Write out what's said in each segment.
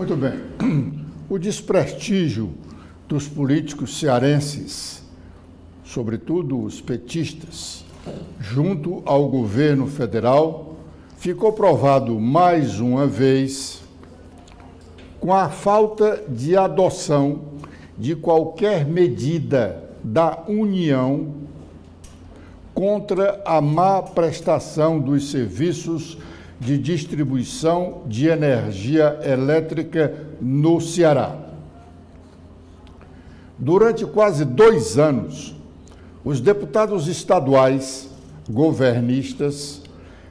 Muito bem. O desprestígio dos políticos cearenses, sobretudo os petistas, junto ao governo federal, ficou provado mais uma vez com a falta de adoção de qualquer medida da União contra a má prestação dos serviços de distribuição de energia elétrica no Ceará. Durante quase 2 anos, os deputados estaduais governistas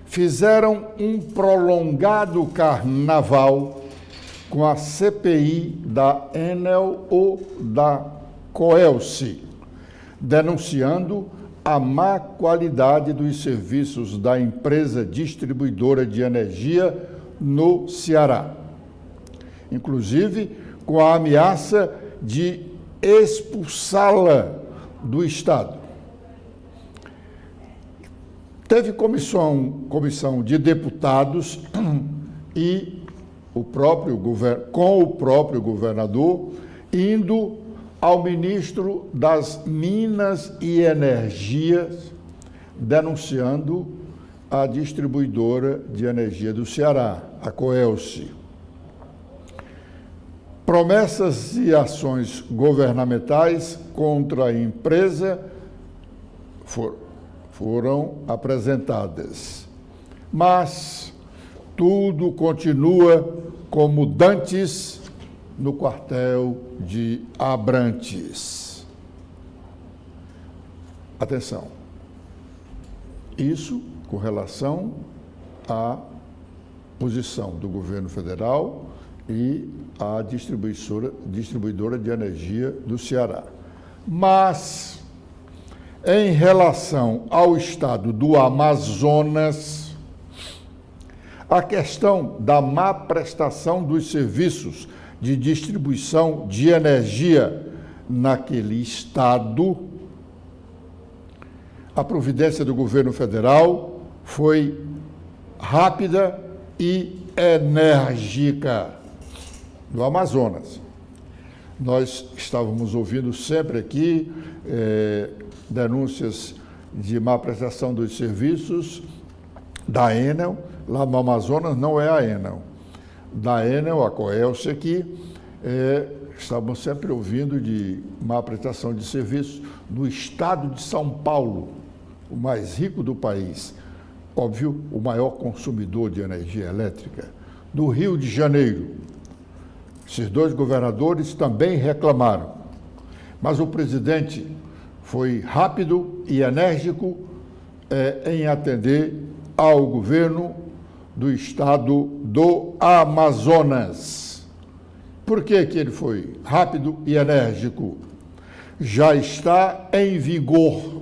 fizeram um prolongado carnaval com a CPI da Enel ou da Coelce, denunciando a má qualidade dos serviços da empresa distribuidora de energia no Ceará, inclusive com a ameaça de expulsá-la do Estado. Teve comissão de deputados e com o próprio governador indo ao ministro das Minas e Energia, denunciando a distribuidora de energia do Ceará, a Coelce. Promessas e ações governamentais contra a empresa foram apresentadas, mas tudo continua como dantes no quartel de Abrantes. Atenção, isso com relação à posição do governo federal e à distribuidora de energia do Ceará. Mas, em relação ao estado do Amazonas, a questão da má prestação dos serviços de distribuição de energia naquele estado, a providência do governo federal foi rápida e enérgica no Amazonas. Nós estávamos ouvindo sempre aqui denúncias de má prestação dos serviços da Enel. Lá no Amazonas não é a Enel. Da Enel, a Coelce aqui, estamos sempre ouvindo de má prestação de serviços no estado de São Paulo, o mais rico do país, óbvio, o maior consumidor de energia elétrica, do Rio de Janeiro. Esses 2 governadores também reclamaram, mas o presidente foi rápido e enérgico em atender ao governo do estado do Amazonas. Por que ele foi rápido e enérgico? Já está em vigor,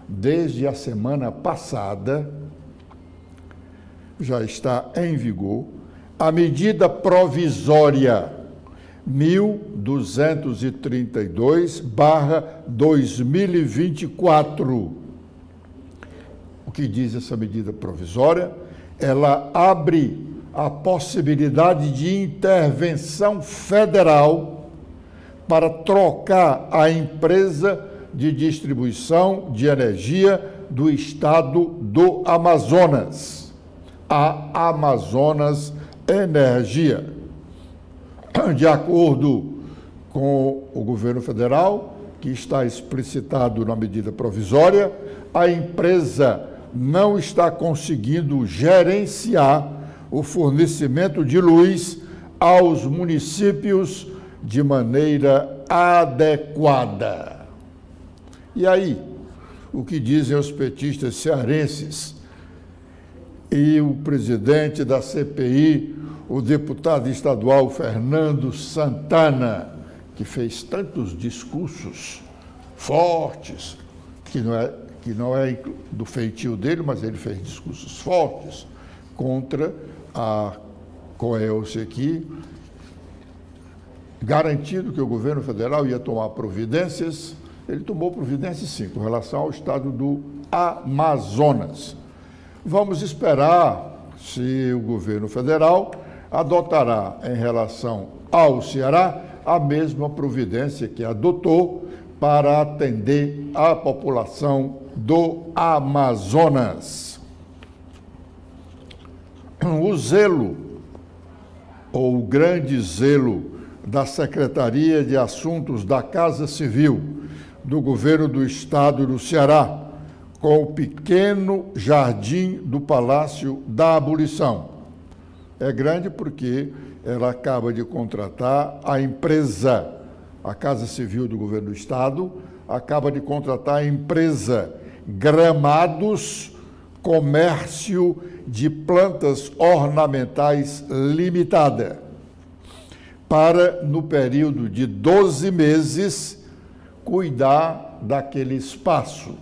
desde a semana passada, já está em vigor a medida provisória 1232/2024. O que diz essa medida provisória? Ela abre a possibilidade de intervenção federal para trocar a empresa de distribuição de energia do estado do Amazonas, a Amazonas Energia. De acordo com o governo federal, que está explicitado na medida provisória, a empresa não está conseguindo gerenciar o fornecimento de luz aos municípios de maneira adequada. E aí, o que dizem os petistas cearenses e o presidente da CPI, o deputado estadual Fernando Santana, que fez tantos discursos fortes, que não é do feitio dele, mas ele fez discursos fortes contra a Coelce aqui, garantindo que o governo federal ia tomar providências. Ele tomou providências, sim, com relação ao estado do Amazonas. Vamos esperar se o governo federal adotará em relação ao Ceará a mesma providência que adotou para atender a população do Amazonas. O zelo, ou o grande zelo, da Secretaria de Assuntos da Casa Civil do Governo do Estado do Ceará, com o pequeno jardim do Palácio da Abolição. É grande porque ela acaba de contratar a empresa, a Casa Civil do Governo do Estado, acaba de contratar a empresa Gramados Comércio de Plantas Ornamentais Limitada, para, no período de 12 meses, cuidar daquele espaço,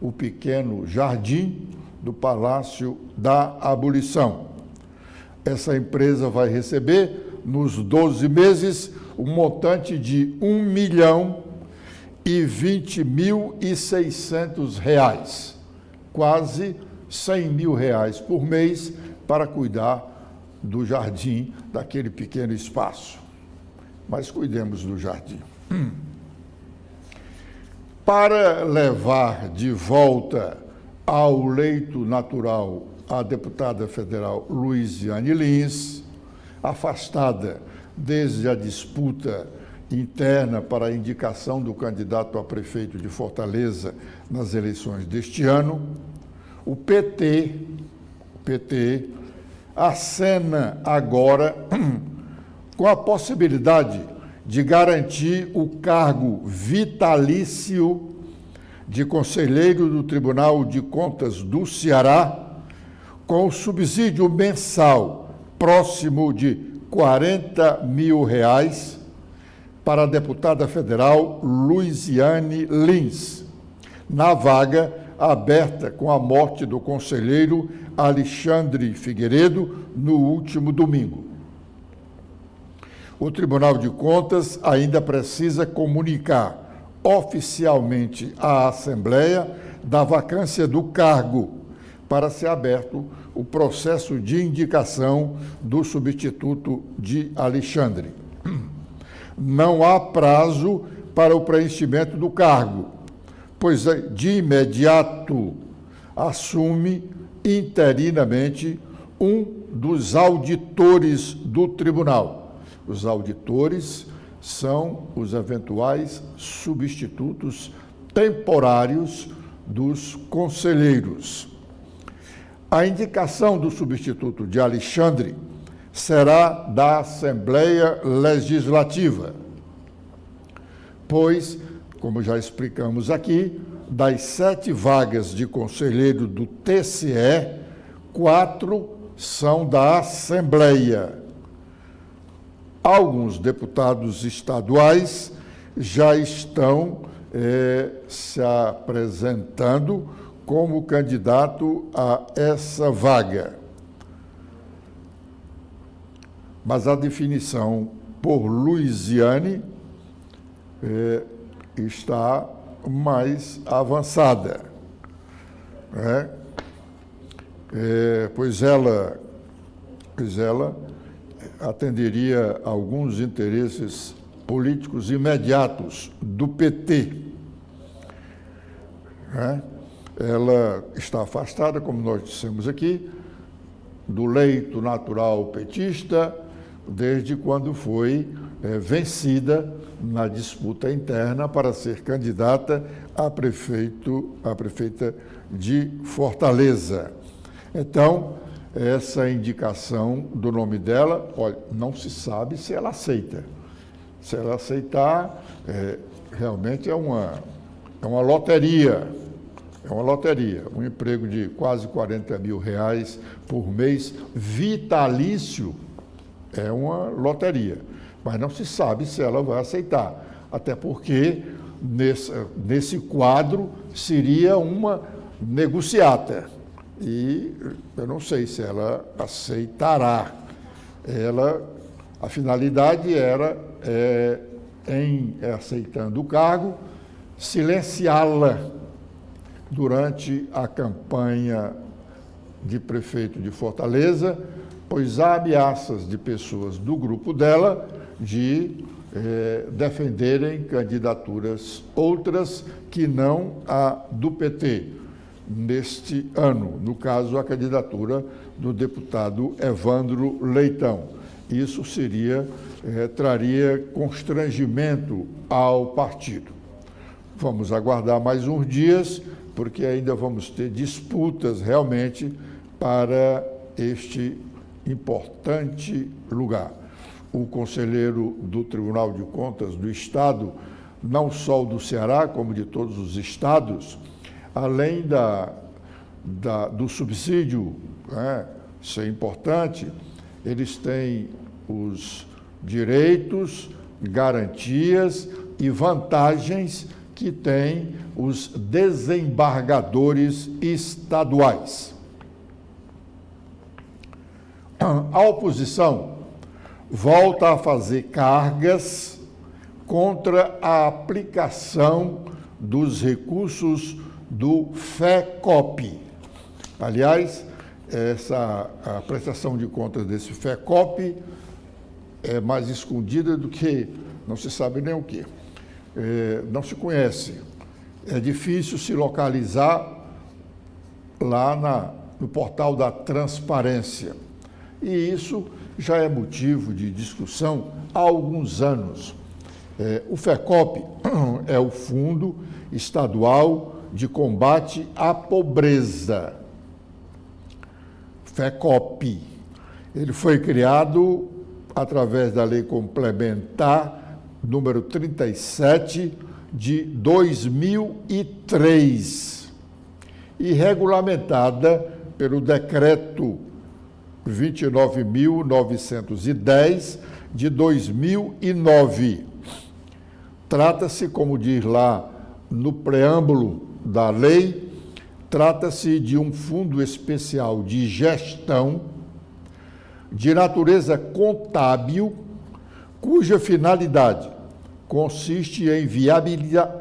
o pequeno jardim do Palácio da Abolição. Essa empresa vai receber, nos 12 meses, um montante de R$1.020.600, quase R$100.000 por mês, para cuidar do jardim, daquele pequeno espaço. Mas cuidemos do jardim. Para levar de volta ao leito natural a deputada federal Luiziane Lins, afastada desde a disputa interna para a indicação do candidato a prefeito de Fortaleza nas eleições deste ano, o PT acena agora com a possibilidade de garantir o cargo vitalício de conselheiro do Tribunal de Contas do Ceará, com o subsídio mensal próximo de R$40.000 para a deputada federal Luiziane Lins, na vaga aberta com a morte do conselheiro Alexandre Figueiredo no último domingo. O Tribunal de Contas ainda precisa comunicar oficialmente à Assembleia da vacância do cargo, para ser aberto o processo de indicação do substituto de Alexandre. Não há prazo para o preenchimento do cargo, pois de imediato assume interinamente um dos auditores do tribunal. Os auditores são os eventuais substitutos temporários dos conselheiros. A indicação do substituto de Alexandre será da Assembleia Legislativa, pois, como já explicamos aqui, das 7 vagas de conselheiro do TCE, 4 são da Assembleia. Alguns deputados estaduais já estão se apresentando como candidato a essa vaga. Mas a definição por Luiziane está mais avançada, né? Pois ela atenderia a alguns interesses políticos imediatos do PT, né? Ela está afastada, como nós dissemos aqui, do leito natural petista, desde quando foi vencida na disputa interna para ser candidata a prefeita de Fortaleza. Então, essa indicação do nome dela, olha, não se sabe se ela aceita. Se ela aceitar, realmente é uma loteria. É uma loteria, um emprego de quase R$40.000 por mês, vitalício, é uma loteria. Mas não se sabe se ela vai aceitar, até porque nesse quadro seria uma negociata. E eu não sei se ela aceitará. A finalidade era, em aceitando o cargo, silenciá-la durante a campanha de prefeito de Fortaleza pois há ameaças de pessoas do grupo dela de defenderem candidaturas outras que não a do PT neste ano, no caso a candidatura do deputado Evandro Leitão. Isso traria constrangimento ao partido. Vamos aguardar mais uns dias, porque ainda vamos ter disputas realmente para este importante lugar. O conselheiro do Tribunal de Contas do Estado, não só do Ceará, como de todos os estados, além do subsídio, isso é importante, eles têm os direitos, garantias e vantagens que têm os desembargadores estaduais. A oposição volta a fazer cargas contra a aplicação dos recursos do FECOP. Aliás, a prestação de contas desse FECOP é mais escondida do que não se sabe nem o quê. Não se conhece. É difícil se localizar lá no portal da transparência. E isso já é motivo de discussão há alguns anos. O FECOP é o Fundo Estadual de Combate à Pobreza. FECOP. Ele foi criado através da Lei Complementar número 37 de 2003 e regulamentada pelo Decreto 29.910 de 2009. Trata-se, como diz lá no preâmbulo da lei, trata-se de um fundo especial de gestão de natureza contábil, cuja finalidade consiste em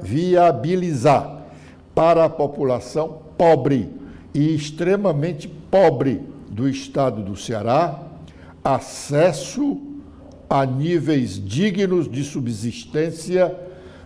viabilizar para a população pobre e extremamente pobre do estado do Ceará acesso a níveis dignos de subsistência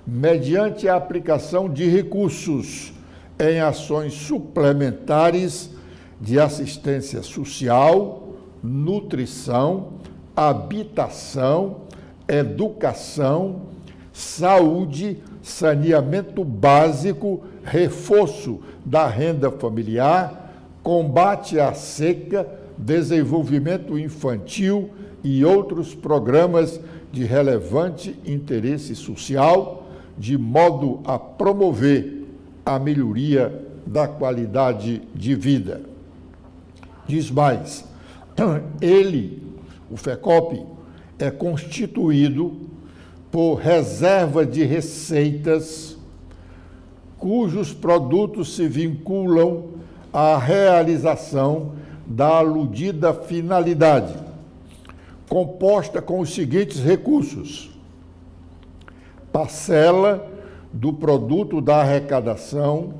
mediante a aplicação de recursos em ações suplementares de assistência social, nutrição, habitação, educação, saúde, saneamento básico, reforço da renda familiar, combate à seca, desenvolvimento infantil e outros programas de relevante interesse social, de modo a promover a melhoria da qualidade de vida. Diz mais, o FECOP, é constituído por reserva de receitas cujos produtos se vinculam à realização da aludida finalidade, composta com os seguintes recursos: parcela do produto da arrecadação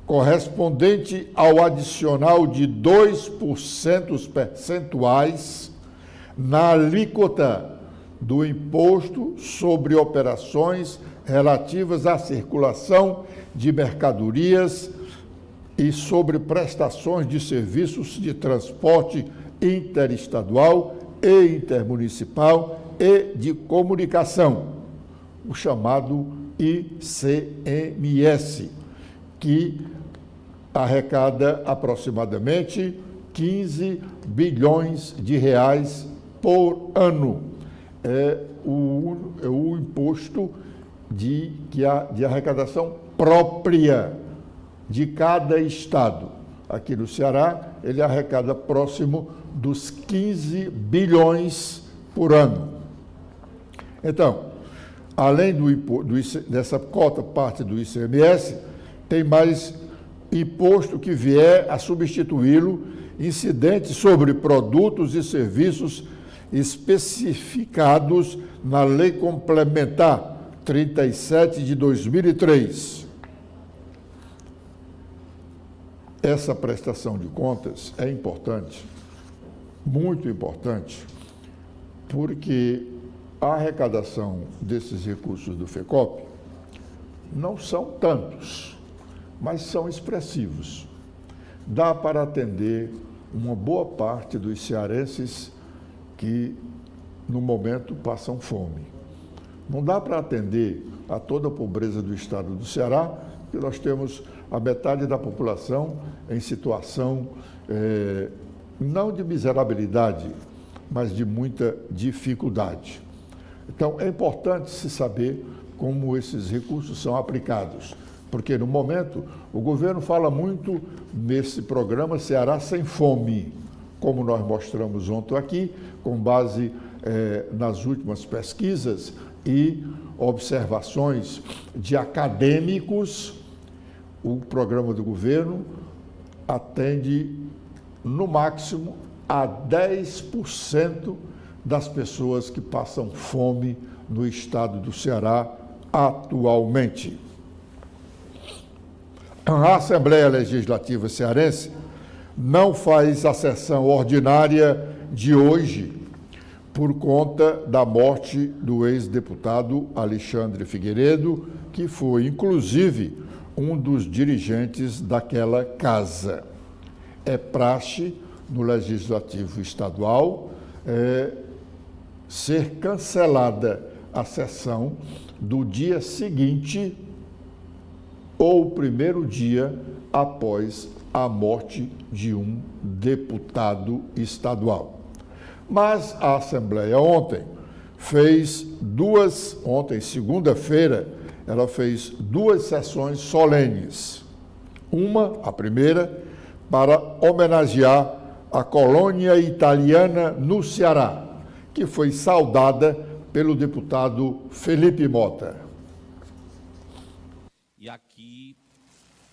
correspondente ao adicional de 2% percentuais na alíquota do imposto sobre operações relativas à circulação de mercadorias e sobre prestações de serviços de transporte interestadual e intermunicipal e de comunicação, o chamado ICMS, que arrecada aproximadamente 15 bilhões de reais por ano. É o imposto de arrecadação própria de cada estado. Aqui no Ceará, ele arrecada próximo dos 15 bilhões por ano. Então, além dessa cota parte do ICMS, tem mais imposto que vier a substituí-lo, incidente sobre produtos e serviços especificados na Lei Complementar 37 de 2003. Essa prestação de contas é importante muito importante, porque a arrecadação desses recursos do FECOP não são tantos, mas são expressivos. Dá para atender uma boa parte dos cearenses que, no momento, passam fome. Não dá para atender a toda a pobreza do estado do Ceará, porque nós temos a metade da população em situação não de miserabilidade, mas de muita dificuldade. Então, é importante se saber como esses recursos são aplicados, porque, no momento, o governo fala muito nesse programa Ceará Sem Fome, como nós mostramos ontem aqui, com base nas últimas pesquisas e observações de acadêmicos. O programa do governo atende, no máximo, a 10% das pessoas que passam fome no estado do Ceará atualmente. A Assembleia Legislativa Cearense não faz a sessão ordinária de hoje por conta da morte do ex-deputado Alexandre Figueiredo, que foi, inclusive, um dos dirigentes daquela casa. É praxe no Legislativo Estadual ser cancelada a sessão do dia seguinte ou primeiro dia após a morte de um deputado estadual. Mas a Assembleia ontem, segunda-feira, ela fez duas sessões solenes. A primeira, para homenagear a colônia italiana no Ceará, que foi saudada pelo deputado Felipe Mota. E aqui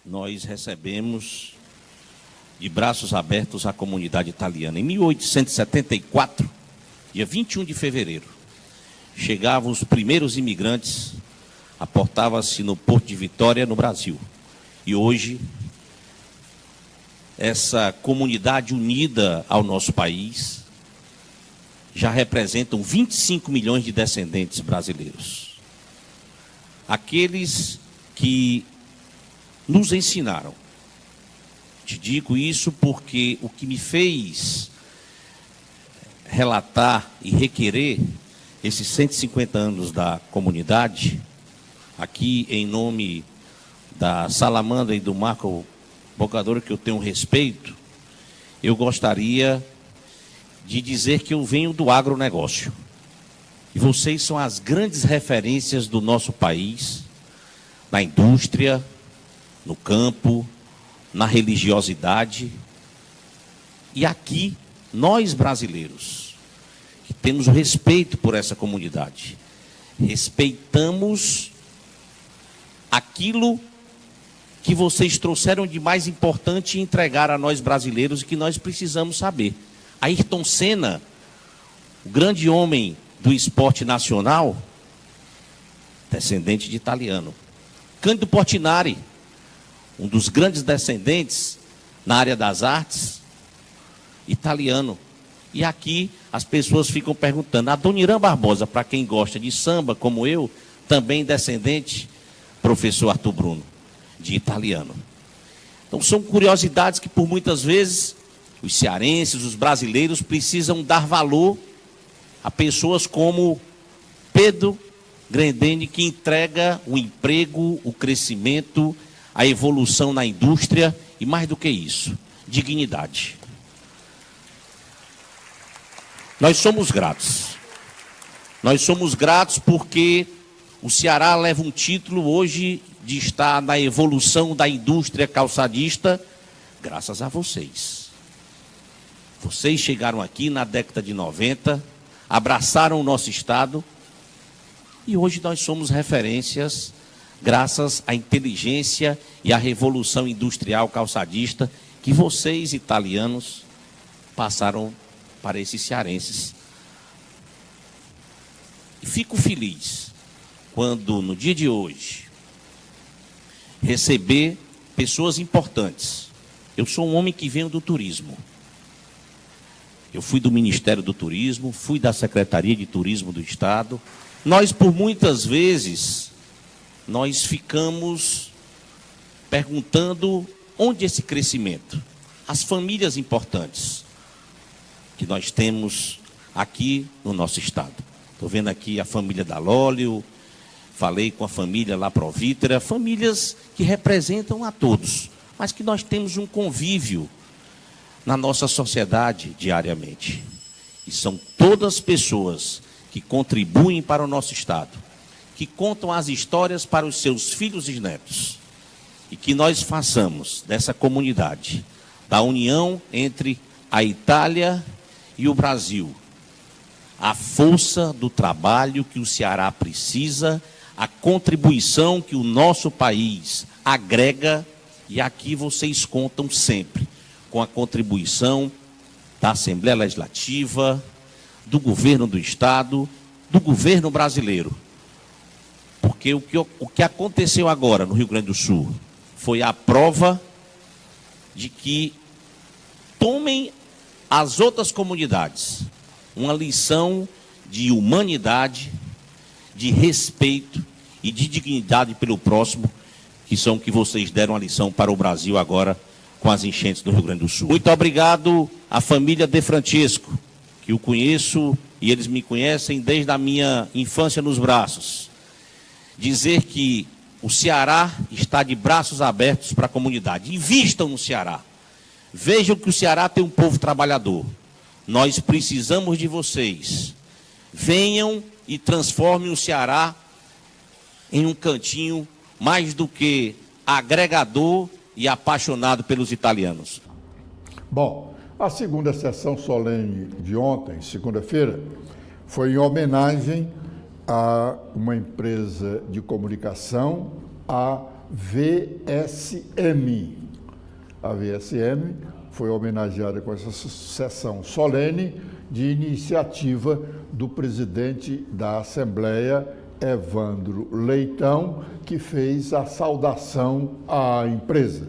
nós recebemos de braços abertos a comunidade italiana. Em 1874, dia 21 de fevereiro, chegavam os primeiros imigrantes, aportava-se no Porto de Vitória, no Brasil. E hoje, essa comunidade unida ao nosso país já representam 25 milhões de descendentes brasileiros. Aqueles que nos ensinaram. Te digo isso porque o que me fez relatar e requerer esses 150 anos da comunidade, aqui em nome da Salamandra e do Marco Bocador, que eu tenho respeito, eu gostaria de dizer que eu venho do agronegócio. E vocês são as grandes referências do nosso país, na indústria, no campo, na religiosidade. E aqui, nós brasileiros, que temos respeito por essa comunidade, respeitamos aquilo que vocês trouxeram de mais importante e entregaram a nós brasileiros e que nós precisamos saber. Ayrton Senna, o grande homem do esporte nacional, descendente de italiano. Cândido Portinari, um dos grandes descendentes na área das artes, italiano. E aqui as pessoas ficam perguntando, a Dona Irã Barbosa, para quem gosta de samba, como eu, também descendente, professor Arthur Bruno, de italiano. Então são curiosidades que por muitas vezes os cearenses, os brasileiros precisam dar valor a pessoas como Pedro Grendene, que entrega o emprego, o crescimento, a evolução na indústria e, mais do que isso, dignidade. Nós somos gratos. Nós somos gratos porque o Ceará leva um título hoje de estar na evolução da indústria calçadista, graças a vocês. Vocês chegaram aqui na década de 90, abraçaram o nosso estado e hoje nós somos referências graças à inteligência e à revolução industrial calçadista que vocês, italianos, passaram para esses cearenses. E fico feliz quando, no dia de hoje, receber pessoas importantes. Eu sou um homem que venho do turismo. Eu fui do Ministério do Turismo, fui da Secretaria de Turismo do Estado. Nós, por muitas vezes, nós ficamos perguntando onde esse crescimento. As famílias importantes que nós temos aqui no nosso Estado. Estou vendo aqui a família da Lólio, falei com a família lá Provítera, famílias que representam a todos, mas que nós temos um convívio na nossa sociedade diariamente. E são todas pessoas que contribuem para o nosso Estado, que contam as histórias para os seus filhos e netos. E que nós façamos dessa comunidade, da união entre a Itália e o Brasil, a força do trabalho que o Ceará precisa, a contribuição que o nosso país agrega, e aqui vocês contam sempre com a contribuição da Assembleia Legislativa, do governo do Estado, do governo brasileiro. Porque o que aconteceu agora no Rio Grande do Sul foi a prova de que tomem as outras comunidades uma lição de humanidade, de respeito e de dignidade pelo próximo, que são que vocês deram a lição para o Brasil agora com as enchentes do Rio Grande do Sul. Muito obrigado à família De Francisco, que eu conheço e eles me conhecem desde a minha infância nos braços. Dizer que o Ceará está de braços abertos para a comunidade. Invistam no Ceará. Vejam que o Ceará tem um povo trabalhador. Nós precisamos de vocês. Venham e transformem o Ceará em um cantinho mais do que agregador e apaixonado pelos italianos. Bom, a segunda sessão solene de ontem, segunda-feira, foi em homenagem a uma empresa de comunicação, a VSM. A VSM foi homenageada com essa sessão solene de iniciativa do presidente da Assembleia, Evandro Leitão, que fez a saudação à empresa.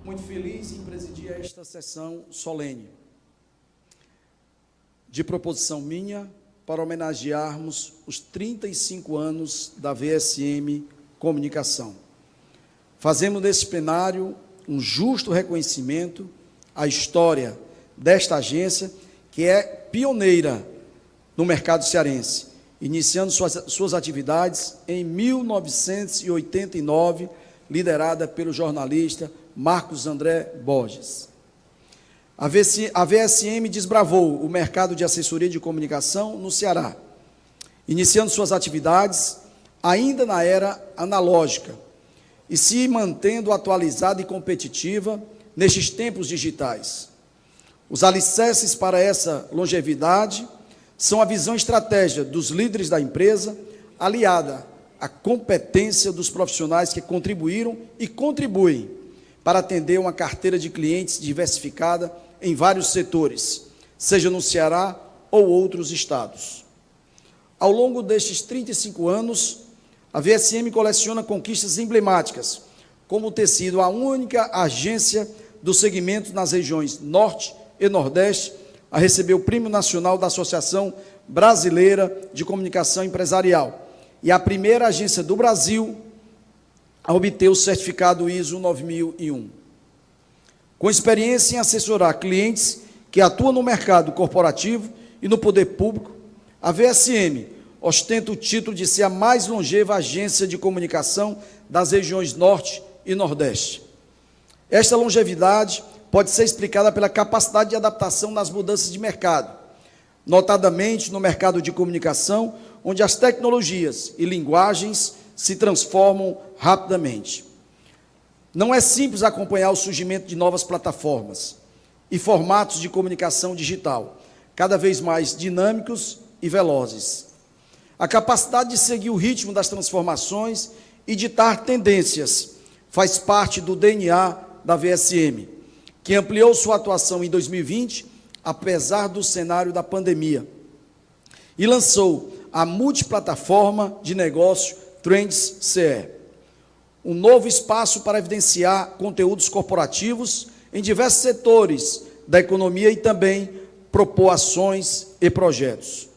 Muito feliz em presidir esta sessão solene, de proposição minha, para homenagearmos os 35 anos da VSM Comunicação. Fazemos nesse plenário um justo reconhecimento à história desta agência, que é pioneira no mercado cearense, iniciando suas atividades em 1989, liderada pelo jornalista Marcos André Borges. A VSM desbravou o mercado de assessoria de comunicação no Ceará, iniciando suas atividades ainda na era analógica e se mantendo atualizada e competitiva nestes tempos digitais. Os alicerces para essa longevidade são a visão estratégica dos líderes da empresa, aliada à competência dos profissionais que contribuíram e contribuem para atender uma carteira de clientes diversificada em vários setores, seja no Ceará ou outros estados. Ao longo destes 35 anos, a VSM coleciona conquistas emblemáticas, como ter sido a única agência do segmento nas regiões Norte e Nordeste a receber o Prêmio Nacional da Associação Brasileira de Comunicação Empresarial e a primeira agência do Brasil a obter o certificado ISO 9001. Com experiência em assessorar clientes que atuam no mercado corporativo e no poder público, a VSM ostenta o título de ser a mais longeva agência de comunicação das regiões Norte e Nordeste. Esta longevidade pode ser explicada pela capacidade de adaptação das mudanças de mercado, notadamente no mercado de comunicação, onde as tecnologias e linguagens se transformam rapidamente. Não é simples acompanhar o surgimento de novas plataformas e formatos de comunicação digital, cada vez mais dinâmicos e velozes. A capacidade de seguir o ritmo das transformações e ditar tendências faz parte do DNA da VSM, que ampliou sua atuação em 2020, apesar do cenário da pandemia, e lançou a multiplataforma de negócio Trends CE, um novo espaço para evidenciar conteúdos corporativos em diversos setores da economia e também propor ações e projetos.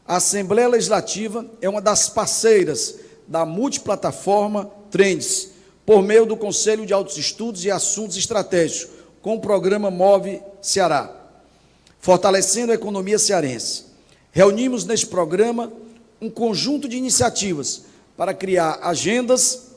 A Assembleia Legislativa é uma das parceiras da multiplataforma Trends, por meio do Conselho de Altos Estudos e Assuntos Estratégicos, com o programa Move Ceará, fortalecendo a economia cearense. Reunimos neste programa um conjunto de iniciativas para criar agendas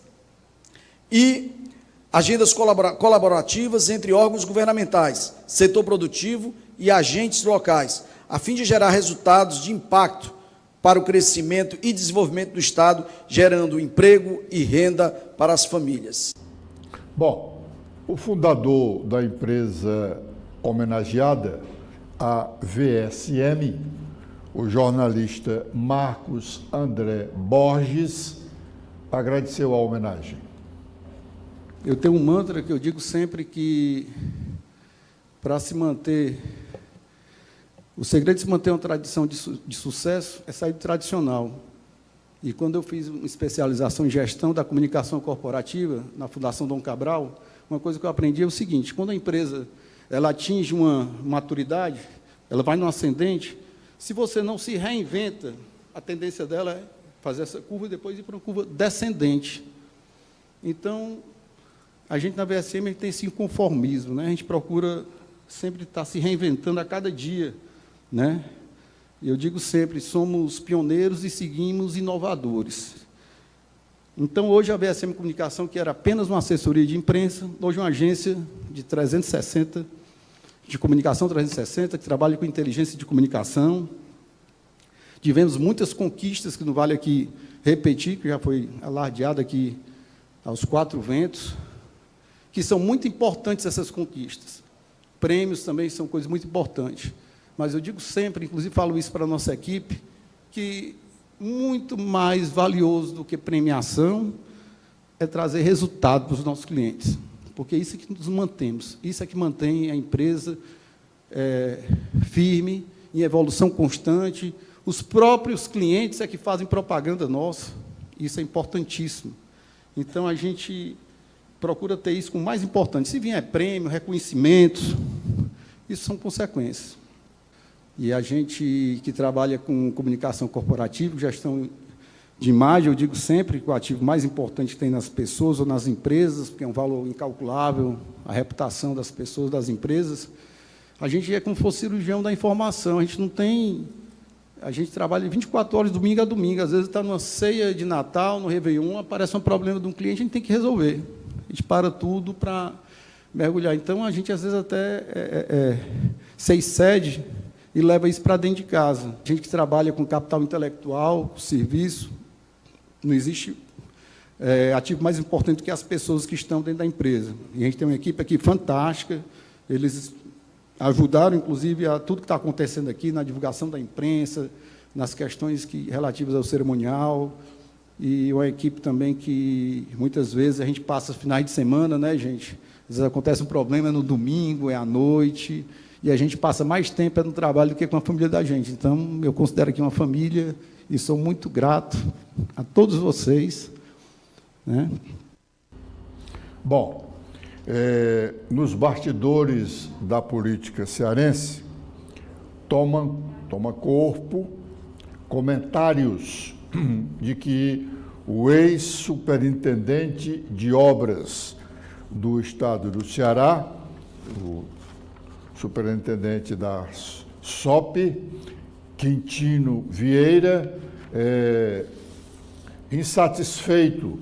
colaborativas entre órgãos governamentais, setor produtivo e agentes locais, a fim de gerar resultados de impacto para o crescimento e desenvolvimento do Estado, gerando emprego e renda para as famílias. Bom, o fundador da empresa homenageada, a VSM, o jornalista Marcos André Borges, agradeceu a homenagem. Eu tenho um mantra que eu digo sempre que, para se manter, o segredo de se manter uma tradição de sucesso é sair do tradicional. E quando eu fiz uma especialização em gestão da comunicação corporativa na Fundação Dom Cabral, uma coisa que eu aprendi é o seguinte: quando a empresa ela atinge uma maturidade, ela vai no ascendente, se você não se reinventa, a tendência dela é fazer essa curva e depois ir para uma curva descendente. Então, a gente na VSM tem esse inconformismo, né? A gente procura sempre estar se reinventando a cada dia, né? Eu digo sempre, somos pioneiros e seguimos inovadores. Então, hoje a VSM Comunicação, que era apenas uma assessoria de imprensa, hoje é uma agência de 360, de comunicação 360, que trabalha com inteligência de comunicação. Tivemos muitas conquistas, que não vale aqui repetir, que já foi alardeado aqui aos 4 ventos, que são muito importantes essas conquistas. Prêmios também são coisas muito importantes. Mas eu digo sempre, inclusive falo isso para a nossa equipe, que muito mais valioso do que premiação é trazer resultado para os nossos clientes. Porque isso é que nos mantemos, isso é que mantém a empresa firme, em evolução constante. Os próprios clientes é que fazem propaganda nossa, isso é importantíssimo. Então, a gente procura ter isso como mais importante. Se vier prêmio, reconhecimentos, isso são consequências. E a gente que trabalha com comunicação corporativa, gestão de imagem, eu digo sempre que o ativo mais importante que tem nas pessoas ou nas empresas, porque é um valor incalculável, a reputação das pessoas, das empresas, a gente é como se fosse cirurgião da informação, a gente não tem... A gente trabalha 24 horas, domingo a domingo, às vezes está numa ceia de Natal, no Réveillon, aparece um problema de um cliente, a gente tem que resolver. A gente para tudo para mergulhar. Então, a gente, às vezes, até se excede e leva isso para dentro de casa. A gente que trabalha com capital intelectual, serviço, não existe ativo mais importante do que as pessoas que estão dentro da empresa. E a gente tem uma equipe aqui fantástica, eles ajudaram, inclusive, a tudo que está acontecendo aqui, na divulgação da imprensa, nas questões relativas ao cerimonial, e uma equipe também que, muitas vezes, a gente passa finais de semana, né, gente? Às vezes acontece um problema no domingo, é à noite, e a gente passa mais tempo no trabalho do que com a família da gente. Então, eu considero aqui uma família, e sou muito grato a todos vocês, né? Bom, nos bastidores da política cearense, toma corpo comentários de que o ex-superintendente de obras do Estado do Ceará, o superintendente da SOP, Quintino Vieira, insatisfeito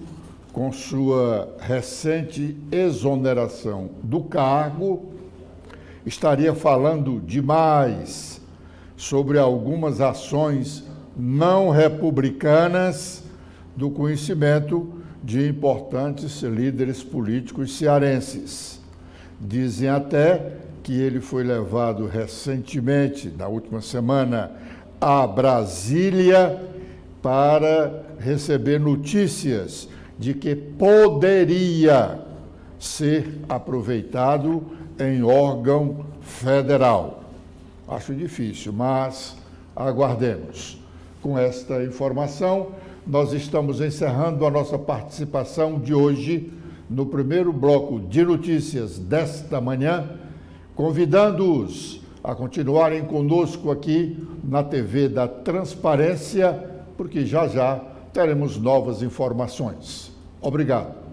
com sua recente exoneração do cargo, estaria falando demais sobre algumas ações não republicanas do conhecimento de importantes líderes políticos cearenses. Dizem até que ele foi levado recentemente, na última semana, a Brasília para receber notícias de que poderia ser aproveitado em órgão federal. Acho difícil, mas aguardemos. Com esta informação, nós estamos encerrando a nossa participação de hoje no primeiro bloco de notícias desta manhã, convidando-os a continuarem conosco aqui na TV da Transparência, porque já já teremos novas informações. Obrigado.